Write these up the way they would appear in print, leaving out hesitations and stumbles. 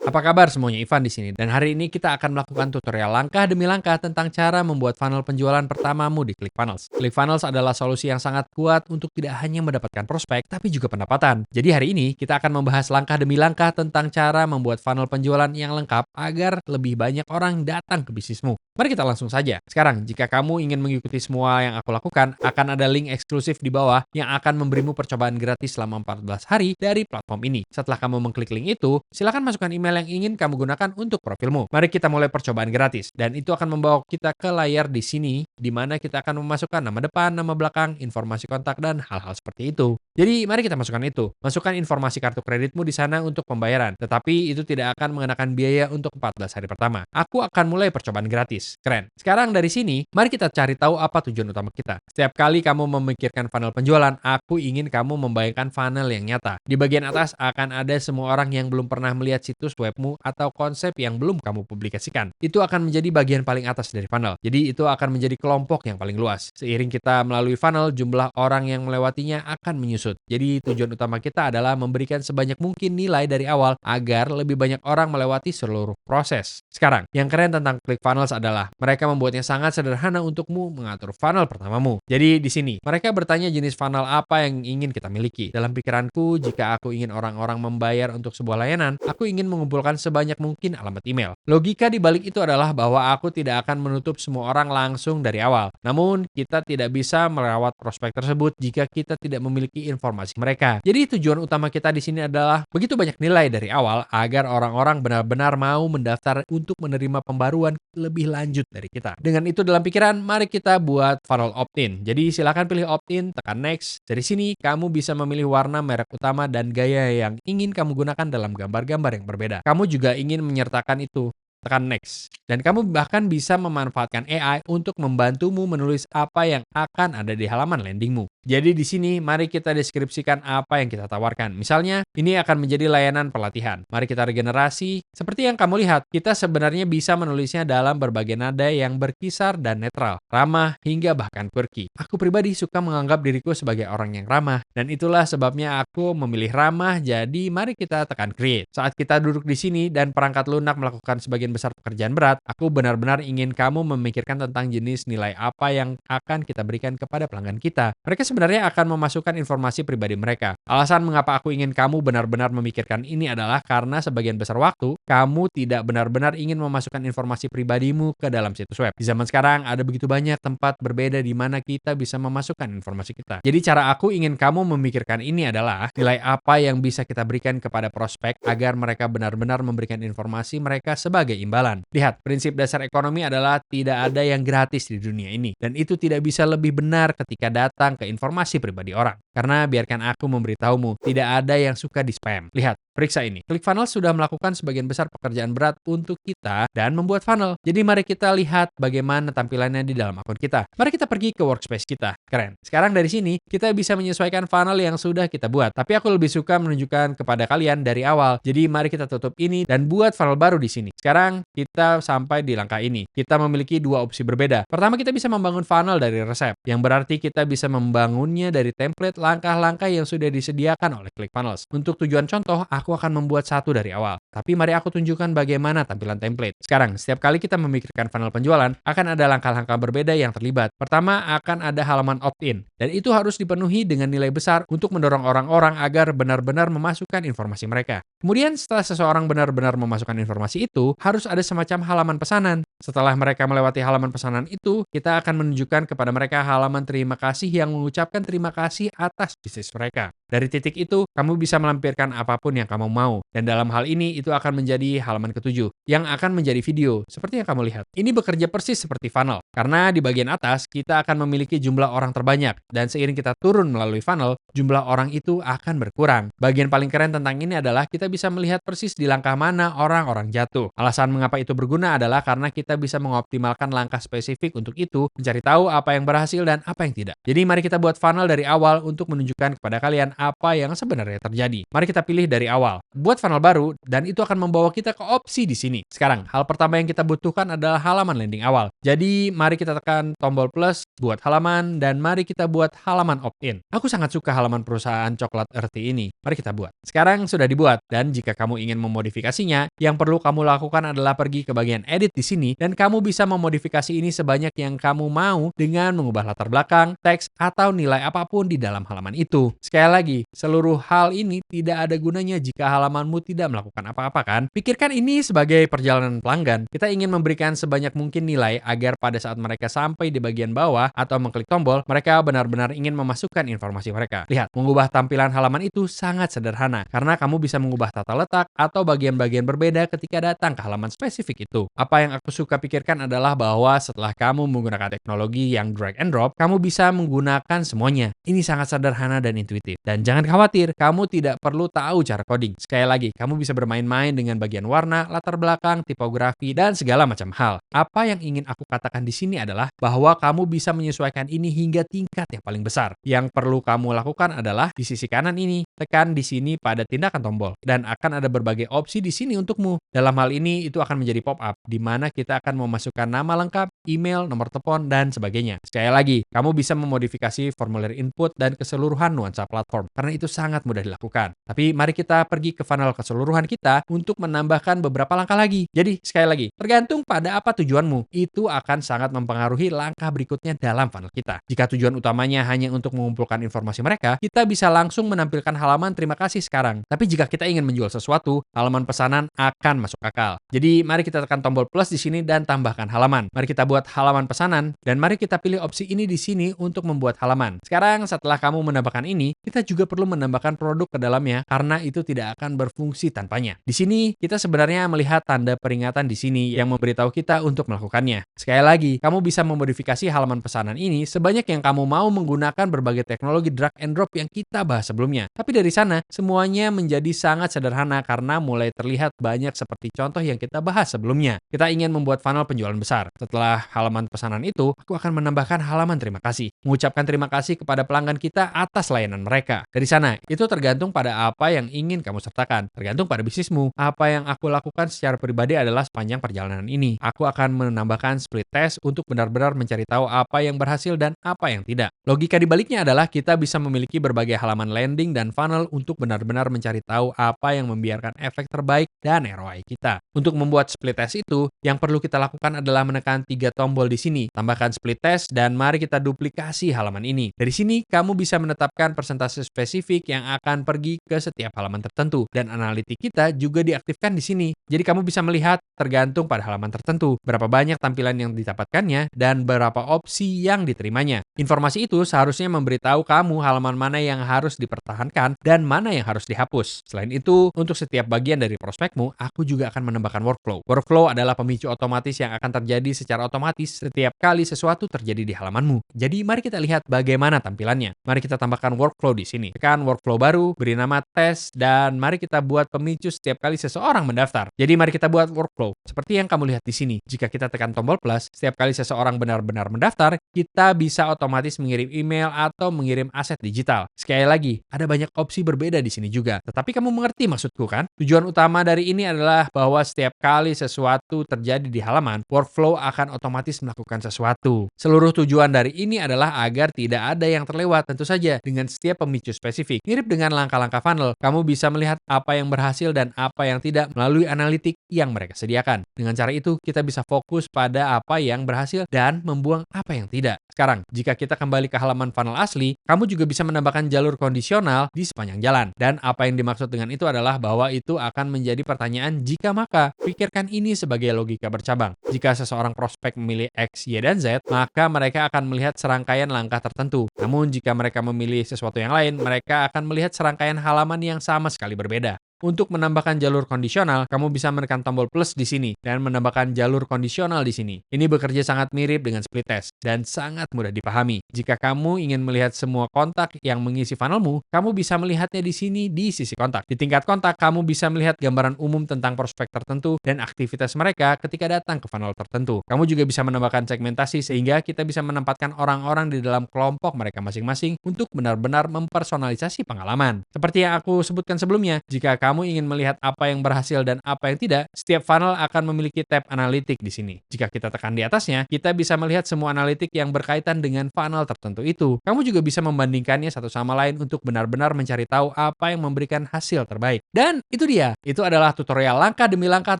Apa kabar semuanya, Ivan di sini. Dan hari ini kita akan melakukan tutorial langkah demi langkah tentang cara membuat funnel penjualan pertamamu di ClickFunnels. ClickFunnels adalah solusi yang sangat kuat untuk tidak hanya mendapatkan prospek, tapi juga pendapatan. Jadi hari ini kita akan membahas langkah demi langkah tentang cara membuat funnel penjualan yang lengkap agar lebih banyak orang datang ke bisnismu. Mari kita langsung saja. Sekarang, jika kamu ingin mengikuti semua yang aku lakukan, akan ada link eksklusif di bawah yang akan memberimu percobaan gratis selama 14 hari dari platform ini. Setelah kamu mengklik link itu, silakan masukkan email yang ingin kamu gunakan untuk profilmu. Mari kita mulai percobaan gratis. Dan itu akan membawa kita ke layar di sini, di mana kita akan memasukkan nama depan, nama belakang, informasi kontak, dan hal-hal seperti itu. Jadi, mari kita masukkan itu. Masukkan informasi kartu kreditmu di sana untuk pembayaran. Tetapi itu tidak akan mengenakan biaya untuk 14 hari pertama. Aku akan mulai percobaan gratis. Keren. Sekarang dari sini, mari kita cari tahu apa tujuan utama kita. Setiap kali kamu memikirkan funnel penjualan, aku ingin kamu membayangkan funnel yang nyata. Di bagian atas akan ada semua orang yang belum pernah melihat situs webmu atau konsep yang belum kamu publikasikan. Itu akan menjadi bagian paling atas dari funnel. Jadi itu akan menjadi kelompok yang paling luas. Seiring kita melalui funnel, jumlah orang yang melewatinya akan menyusut. Jadi tujuan utama kita adalah memberikan sebanyak mungkin nilai dari awal agar lebih banyak orang melewati seluruh proses. Sekarang, yang keren tentang ClickFunnels adalah mereka membuatnya sangat sederhana untukmu mengatur funnel pertamamu. Jadi di sini, mereka bertanya jenis funnel apa yang ingin kita miliki. Dalam pikiranku, jika aku ingin orang-orang membayar untuk sebuah layanan, aku ingin mengumpulkan sebanyak mungkin alamat email. Logika di balik itu adalah bahwa aku tidak akan menutup semua orang langsung dari awal. Namun, kita tidak bisa merawat prospek tersebut jika kita tidak memiliki informasi mereka. Jadi tujuan utama kita di sini adalah begitu banyak nilai dari awal agar orang-orang benar-benar mau mendaftar untuk menerima pembaruan lebih lanjut dari kita. Dengan itu dalam pikiran, mari kita buat funnel opt-in. Jadi silakan pilih opt-in, tekan next. Dari sini, kamu bisa memilih warna, merek utama, dan gaya yang ingin kamu gunakan dalam gambar-gambar yang berbeda. Kamu juga ingin menyertakan itu. Tekan next. Dan kamu bahkan bisa memanfaatkan AI untuk membantumu menulis apa yang akan ada di halaman landingmu. Jadi di sini mari kita deskripsikan apa yang kita tawarkan. Misalnya, ini akan menjadi layanan pelatihan. Mari kita regenerasi. Seperti yang kamu lihat, kita sebenarnya bisa menulisnya dalam berbagai nada yang berkisar dan netral, ramah hingga bahkan quirky. Aku pribadi suka menganggap diriku sebagai orang yang ramah, dan itulah sebabnya aku memilih ramah. Jadi mari kita tekan create. Saat kita duduk di sini dan perangkat lunak melakukan sebagian besar pekerjaan berat, aku benar-benar ingin kamu memikirkan tentang jenis nilai apa yang akan kita berikan kepada pelanggan kita. Mereka sebenarnya akan memasukkan informasi pribadi mereka. Alasan mengapa aku ingin kamu benar-benar memikirkan ini adalah karena sebagian besar waktu, kamu tidak benar-benar ingin memasukkan informasi pribadimu ke dalam situs web. Di zaman sekarang, ada begitu banyak tempat berbeda di mana kita bisa memasukkan informasi kita. Jadi cara aku ingin kamu memikirkan ini adalah nilai apa yang bisa kita berikan kepada prospek agar mereka benar-benar memberikan informasi mereka sebagai imbalan. Lihat, prinsip dasar ekonomi adalah tidak ada yang gratis di dunia ini. Dan itu tidak bisa lebih benar ketika datang ke informasi pribadi orang. Karena biarkan aku memberitahumu, tidak ada yang suka di spam. Lihat, periksa ini. ClickFunnels sudah melakukan sebagian besar pekerjaan berat untuk kita dan membuat funnel. Jadi mari kita lihat bagaimana tampilannya di dalam akun kita. Mari kita pergi ke workspace kita. Keren. Sekarang dari sini, kita bisa menyesuaikan funnel yang sudah kita buat. Tapi aku lebih suka menunjukkan kepada kalian dari awal. Jadi mari kita tutup ini dan buat funnel baru di sini. Sekarang kita sampai di langkah ini. Kita memiliki dua opsi berbeda. Pertama, kita bisa membangun funnel dari resep, yang berarti kita bisa membangunnya dari template langkah-langkah yang sudah disediakan oleh ClickFunnels. Untuk tujuan contoh, aku akan membuat satu dari awal. Tapi mari aku tunjukkan bagaimana tampilan template. Sekarang, setiap kali kita memikirkan funnel penjualan, akan ada langkah-langkah berbeda yang terlibat. Pertama, akan ada halaman opt-in. Dan itu harus dipenuhi dengan nilai besar untuk mendorong orang-orang agar benar-benar memasukkan informasi mereka. Kemudian, setelah seseorang benar-benar memasukkan informasi itu, harus ada semacam halaman pesanan. Setelah mereka melewati halaman pesanan itu, kita akan menunjukkan kepada mereka halaman terima kasih yang mengucapkan terima kasih atas bisnis mereka. Dari titik itu, kamu bisa melampirkan apapun yang kamu mau. Dan dalam hal ini, itu akan menjadi halaman ketujuh, yang akan menjadi video, seperti yang kamu lihat. Ini bekerja persis seperti funnel, karena di bagian atas, kita akan memiliki jumlah orang terbanyak, dan seiring kita turun melalui funnel, jumlah orang itu akan berkurang. Bagian paling keren tentang ini adalah kita bisa melihat persis di langkah mana orang-orang jatuh. Alasan mengapa itu berguna adalah karena kita bisa mengoptimalkan langkah spesifik untuk itu, mencari tahu apa yang berhasil dan apa yang tidak. Jadi mari kita buat funnel dari awal untuk menunjukkan kepada kalian apa yang sebenarnya terjadi. Mari kita pilih dari awal. Buat funnel baru, dan dan itu akan membawa kita ke opsi di sini. Sekarang, hal pertama yang kita butuhkan adalah halaman landing awal. Jadi, mari kita tekan tombol plus buat halaman dan mari kita buat halaman opt-in. Aku sangat suka halaman perusahaan coklat Earthy ini. Mari kita buat. Sekarang sudah dibuat dan jika kamu ingin memodifikasinya, yang perlu kamu lakukan adalah pergi ke bagian edit di sini dan kamu bisa memodifikasi ini sebanyak yang kamu mau dengan mengubah latar belakang, teks, atau nilai apapun di dalam halaman itu. Sekali lagi, seluruh hal ini tidak ada gunanya jika halamanmu tidak melakukan apa-apa kan? Pikirkan ini sebagai perjalanan pelanggan. Kita ingin memberikan sebanyak mungkin nilai agar pada saat mereka sampai di bagian bawah atau mengklik tombol, mereka benar-benar ingin memasukkan informasi mereka. Lihat, mengubah tampilan halaman itu sangat sederhana karena kamu bisa mengubah tata letak atau bagian-bagian berbeda ketika datang ke halaman spesifik itu. Apa yang aku suka pikirkan adalah bahwa setelah kamu menggunakan teknologi yang drag and drop, kamu bisa menggunakan semuanya. Ini sangat sederhana dan intuitif. Dan jangan khawatir, kamu tidak perlu tahu cara coding. Sekali lagi, kamu bisa bermain-main dengan bagian warna, latar belakang, tipografi, dan segala macam hal. Apa yang ingin aku katakan di sini adalah bahwa kamu bisa menyesuaikan ini hingga tingkat yang paling besar. Yang perlu kamu lakukan adalah di sisi kanan ini, tekan di sini pada tindakan tombol dan akan ada berbagai opsi di sini untukmu. Dalam hal ini itu akan menjadi pop-up di mana kita akan memasukkan nama lengkap, email, nomor telepon, dan sebagainya. Sekali lagi, kamu bisa memodifikasi formulir input dan keseluruhan nuansa platform karena itu sangat mudah dilakukan. Tapi mari kita pergi ke funnel keseluruhan kita untuk menambahkan beberapa langkah lagi. Jadi sekali lagi, tergantung pada apa tujuanmu. Itu akan sangat mempengaruhi langkah berikutnya dalam funnel kita. Jika tujuan utamanya hanya untuk mengumpulkan informasi mereka, kita bisa langsung menampilkan halaman terima kasih sekarang. Tapi jika kita ingin menjual sesuatu, halaman pesanan akan masuk akal. Jadi mari kita tekan tombol plus di sini dan tambahkan halaman. Mari kita buat halaman pesanan dan mari kita pilih opsi ini di sini untuk membuat halaman. Sekarang setelah kamu menambahkan ini, kita juga perlu menambahkan produk ke dalamnya karena itu tidak akan berfungsi tanpanya. Di sini kita sebenarnya melihat tanda peringatan di sini yang memberitahu kita untuk melakukannya. Sekali lagi, kamu bisa memodifikasi halaman pesanan ini sebanyak yang kamu mau menggunakan berbagai teknologi drag and drop yang kita bahas sebelumnya. Tapi dari sana, semuanya menjadi sangat sederhana karena mulai terlihat banyak seperti contoh yang kita bahas sebelumnya. Kita ingin membuat funnel penjualan besar. Setelah halaman pesanan itu, aku akan menambahkan halaman terima kasih. Mengucapkan terima kasih kepada pelanggan kita atas layanan mereka. Dari sana, itu tergantung pada apa yang ingin kamu sertakan. Tergantung pada bisnismu. Apa yang aku lakukan secara pribadi adalah sepanjang perjalanan ini, aku akan menambahkan split test untuk benar-benar mencari tahu apa yang berhasil dan apa yang tidak. Logika dibaliknya adalah kita bisa memiliki berbagai halaman landing dan funnel untuk benar-benar mencari tahu apa yang membiarkan efek terbaik dan ROI kita. Untuk membuat split test itu, yang perlu kita lakukan adalah menekan 3 tombol di sini, tambahkan split test dan mari kita duplikasi halaman ini. Dari sini, kamu bisa menetapkan persentase spesifik yang akan pergi ke setiap halaman tertentu dan analitik kita juga diaktifkan di sini. Jadi kamu bisa melihat tergantung pada halaman tertentu, berapa banyak tampilan yang didapatkannya dan berapa opsi yang diterimanya. Informasi itu seharusnya memberitahu kamu halaman mana yang harus dipertahankan dan mana yang harus dihapus. Selain itu, untuk setiap bagian dari prospekmu, aku juga akan menambahkan workflow. Workflow adalah pemicu otomatis yang akan terjadi secara otomatis setiap kali sesuatu terjadi di halamanmu. Jadi mari kita lihat bagaimana tampilannya. Mari kita tambahkan workflow di sini. Tekan workflow baru, beri nama tes, dan mari kita buat pemicu setiap kali seseorang mendaftar. Jadi mari kita buat workflow. Seperti yang kamu lihat di sini. Jika kita tekan tombol plus, setiap kali seseorang benar-benar mendaftar, kita bisa otomatis mengirim email atau mengirim aset digital. Sekali lagi, ada banyak opsi berbeda di sini juga. Tetapi kamu mengerti maksudku kan? Tujuan utama dari ini adalah bahwa setiap kali sesuatu terjadi di halaman, workflow akan otomatis melakukan sesuatu. Seluruh tujuan dari ini adalah agar tidak ada yang terlewat. Tentu saja, dengan setiap pemicu spesifik. Mirip dengan langkah-langkah funnel, kamu bisa melihat apa yang berhasil dan apa yang tidak melalui analitik yang mereka sediakan. Dengan cara itu, kita bisa fokus pada apa yang berhasil dan membuang apa yang tidak. Sekarang, jika kita kembali ke halaman funnel asli, kamu juga bisa menambahkan jalur kondisional di sepanjang jalan. Dan apa yang dimaksud dengan itu adalah bahwa itu akan menjadi pertanyaan jika maka. Pikirkan ini sebagai logika bercabang. Jika seseorang prospek memilih X, Y, dan Z, maka mereka akan melihat serangkaian langkah tertentu. Namun, jika mereka memilih sesuatu yang lain, mereka akan melihat serangkaian halaman yang sama sekali berbeda. Untuk menambahkan jalur kondisional, kamu bisa menekan tombol plus di sini dan menambahkan jalur kondisional di sini. Ini bekerja sangat mirip dengan split test dan sangat mudah dipahami. Jika kamu ingin melihat semua kontak yang mengisi funnelmu, kamu bisa melihatnya di sini di sisi kontak. Di tingkat kontak, kamu bisa melihat gambaran umum tentang prospek tertentu dan aktivitas mereka ketika datang ke funnel tertentu. Kamu juga bisa menambahkan segmentasi sehingga kita bisa menempatkan orang-orang di dalam kelompok mereka masing-masing untuk benar-benar mempersonalisasi pengalaman. Seperti yang aku sebutkan sebelumnya, jika kamu ingin melihat apa yang berhasil dan apa yang tidak, setiap funnel akan memiliki tab analitik di sini. Jika kita tekan di atasnya, kita bisa melihat semua analitik yang berkaitan dengan funnel tertentu itu. Kamu juga bisa membandingkannya satu sama lain untuk benar-benar mencari tahu apa yang memberikan hasil terbaik. Dan itu dia, itu adalah tutorial langkah demi langkah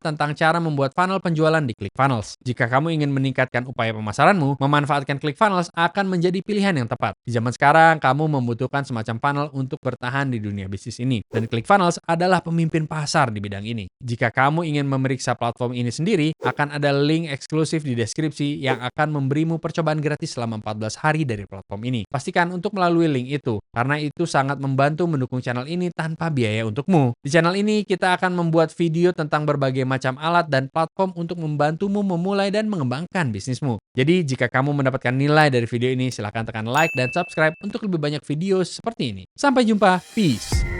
tentang cara membuat funnel penjualan di ClickFunnels. Jika kamu ingin meningkatkan upaya pemasaranmu, memanfaatkan ClickFunnels akan menjadi pilihan yang tepat. Di zaman sekarang, kamu membutuhkan semacam funnel untuk bertahan di dunia bisnis ini. Dan ClickFunnels adalah pemimpin pasar di bidang ini. Jika kamu ingin memeriksa platform ini sendiri, akan ada link eksklusif di deskripsi yang akan memberimu percobaan gratis selama 14 hari dari platform ini. Pastikan untuk melalui link itu, karena itu sangat membantu mendukung channel ini tanpa biaya untukmu. Di channel ini, kita akan membuat video tentang berbagai macam alat dan platform untuk membantumu memulai dan mengembangkan bisnismu. Jadi, jika kamu mendapatkan nilai dari video ini, silahkan tekan like dan subscribe untuk lebih banyak video seperti ini. Sampai jumpa, peace!